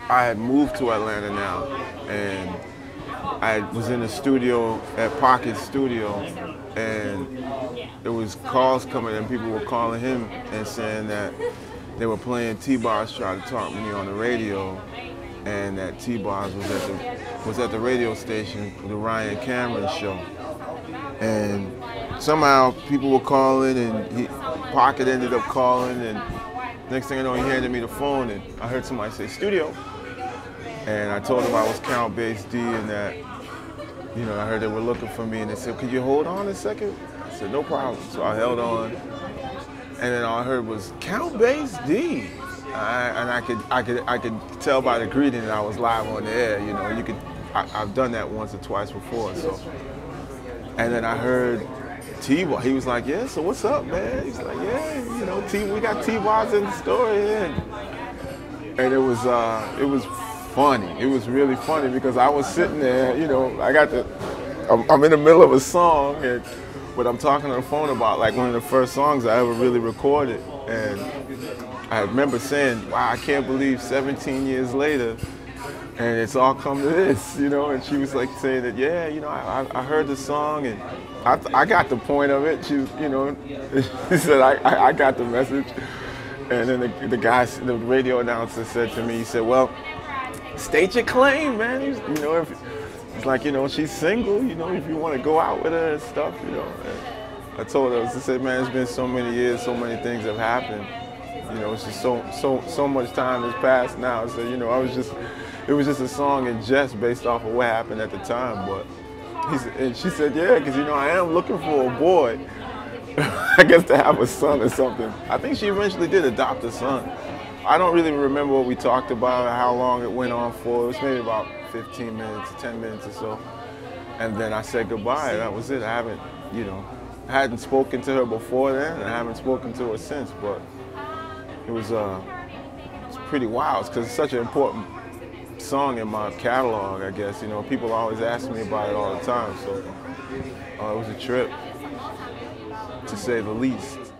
I had moved to Atlanta now, and I was in the studio at Pocket Studio, and there was calls coming, and people were calling him and saying that they were playing T-Boz try to talk to me on the radio, and that T-Boz was at the radio station for the Ryan Cameron show, and somehow people were calling, and Pocket ended up calling, and next thing I know, he handed me the phone, and I heard somebody say studio. And I told them I was Count Bass D, and that, you know, I heard they were looking for me, and they said, could you hold on a second? I said, no problem. So I held on, and then all I heard was Count Bass D. And I could tell by the greeting that I was live on the air. You know, I've done that once or twice before. So, and then I heard T-Boz. He was like, yeah, so what's up, man? He's like, yeah, you know, we got T-Boz in the store here. And it was funny. It was really funny because I was sitting there, you know, I'm in the middle of a song, but I'm talking on the phone about like one of the first songs I ever really recorded. And I remember saying, wow, I can't believe 17 years later, and it's all come to this, you know. And she was like saying that, yeah, you know, I heard the song, and I got the point of it. She, you know, she said, I got the message. And then the radio announcer said to me, he said, well, state your claim, man. You know, if it's like, you know, she's single, you know, if you want to go out with her and stuff, you know. And I told her, I said, man, it's been so many years, so many things have happened. You know, it's just so much time has passed now. So, you know, it was just a song in jest based off of what happened at the time. But and she said, yeah, because, you know, I am looking for a boy. I guess to have a son or something. I think she eventually did adopt a son. I don't really remember what we talked about or how long it went on for. It was maybe about 15 minutes, 10 minutes or so. And then I said goodbye. That was it. I haven't, you know, I hadn't spoken to her before then, and I haven't spoken to her since. But it was it's pretty wild because it's such an important song in my catalog, I guess. You know, people always ask me about it all the time. So it was a trip, to say the least.